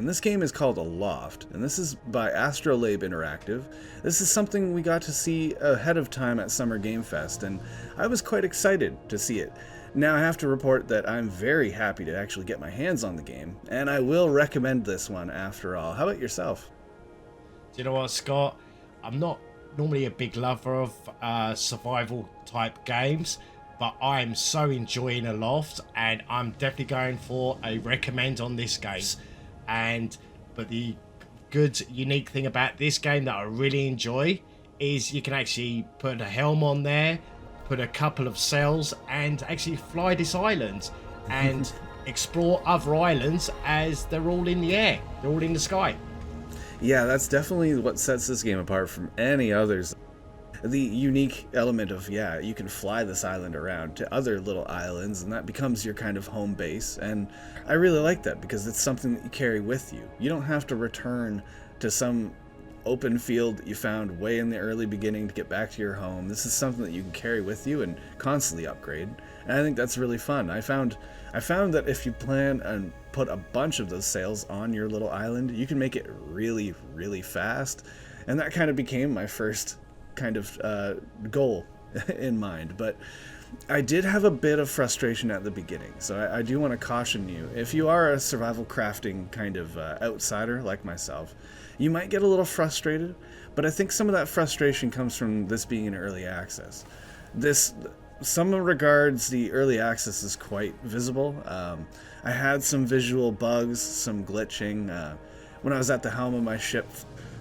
and this game is called ALOFT, and this is by Astrolabe Interactive. This is something we got to see ahead of time at Summer Game Fest, and I was quite excited to see it. Now I have to report that I'm very happy to actually get my hands on the game, and I will recommend this one after all. How about yourself? Do you know what, Scott? I'm not normally a big lover of survival type games, but I'm so enjoying ALOFT, and I'm definitely going for a recommend on this game. But the good, unique thing about this game that I really enjoy is you can actually put a helm on there, put a couple of cells, and actually fly this island and explore other islands as they're all in the air, they're all in the sky. Yeah, that's definitely what sets this game apart from any others. The unique element of, yeah, you can fly this island around to other little islands, and that becomes your kind of home base. And I really like that because it's something that you carry with you. You don't have to return to some open field that you found way in the early beginning to get back to your home. This is something that you can carry with you and constantly upgrade. And I think that's really fun. I found that if you plan and put a bunch of those sails on your little island, you can make it really, really fast. And that kind of became my first kind of goal in mind. But I did have a bit of frustration at the beginning, so I do want to caution you. If you are a survival crafting kind of outsider like myself, you might get a little frustrated, but I think some of that frustration comes from this being in early access. Some regards, the early access is quite visible. I had some visual bugs, some glitching. When I was at the helm of my ship,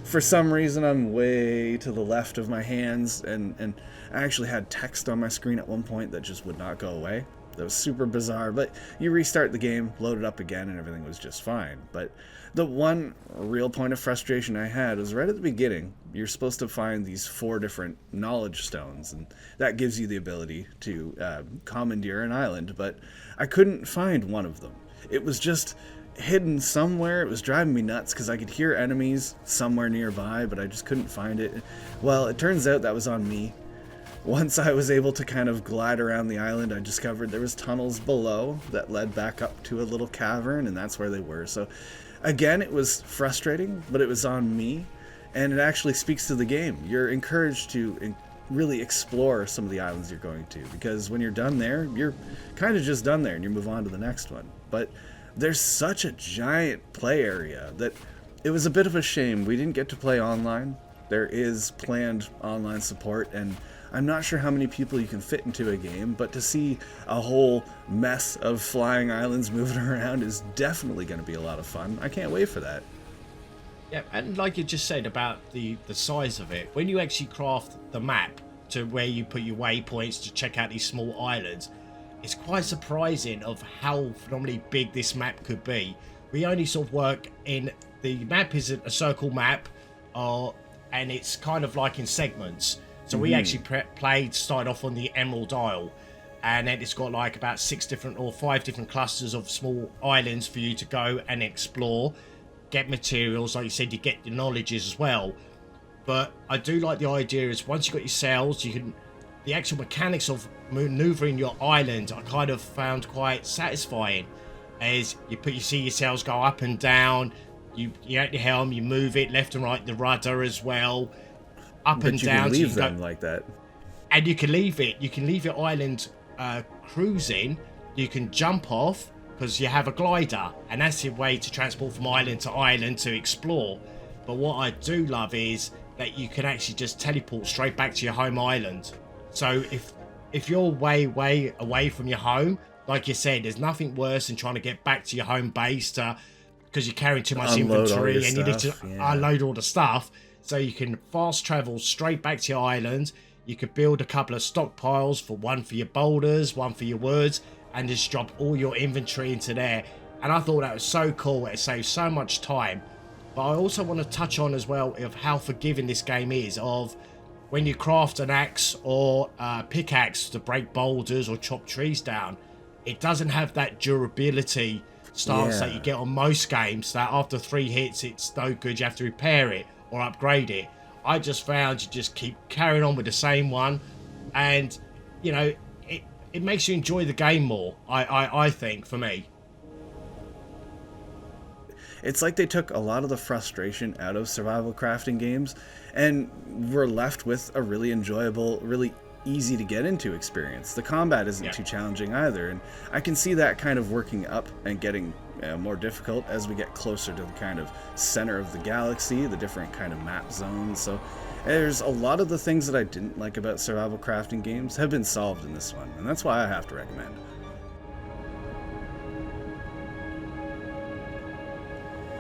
for some reason I'm way to the left of my hands, and I actually had text on my screen at one point that just would not go away. That was super bizarre, but you restart the game, load it up again, and everything was just fine. But the one real point of frustration I had was right at the beginning. You're supposed to find these 4 different knowledge stones, and that gives you the ability to commandeer an island, but I couldn't find one of them. It was just hidden somewhere. It was driving me nuts because I could hear enemies somewhere nearby, but I just couldn't find it. Well, it turns out that was on me. Once I was able to kind of glide around the island, I discovered there was tunnels below that led back up to a little cavern, and that's where they were. So again, it was frustrating, but it was on me, and it actually speaks to the game. You're encouraged to really explore some of the islands you're going to, because when you're done there, you're kind of just done there and you move on to the next one. But there's such a giant play area that it was a bit of a shame we didn't get to play online. There is planned online support, and I'm not sure how many people you can fit into a game, but to see a whole mess of flying islands moving around is definitely going to be a lot of fun. I can't wait for that. Yeah, and like you just said about the size of it, when you actually craft the map to where you put your waypoints to check out these small islands, it's quite surprising of how phenomenally big this map could be. We only sort of work in, the map is a circle map, and it's kind of like in segments. So we actually started off on the Emerald Isle, and then it's got like about 5 different clusters of small islands for you to go and explore, get materials, like you said, you get your knowledges as well. But I do like the idea is once you've got your sails, the actual mechanics of maneuvering your island I kind of found quite satisfying, as you see your sails go up and down, you at your helm, you move it left and right, the rudder as well, up and down. But you can leave them like that. And you can leave it. You can leave your island cruising. You can jump off because you have a glider, and that's your way to transport from island to island to explore. But what I do love is that you can actually just teleport straight back to your home island. So if you're way away from your home, like you said, there's nothing worse than trying to get back to your home base because you're carrying too much inventory and you need to unload all the stuff. So you can fast travel straight back to your island. You could build a couple of stockpiles, one for your boulders, one for your woods, and just drop all your inventory into there. And I thought that was so cool. It saves so much time. But I also want to touch on as well of how forgiving this game is, of when you craft an axe or a pickaxe to break boulders or chop trees down, it doesn't have that durability stance that you get on most games, that after 3 hits it's no good, you have to repair it or upgrade it. I just found you just keep carrying on with the same one, and you know, it makes you enjoy the game more, I think, for me. It's like they took a lot of the frustration out of survival crafting games and were left with a really enjoyable, really easy to get into experience. The combat isn't too challenging either, and I can see that kind of working up and getting more difficult as we get closer to the kind of center of the galaxy, the different kind of map zones. So there's a lot of the things that I didn't like about survival crafting games have been solved in this one, and that's why I have to recommend.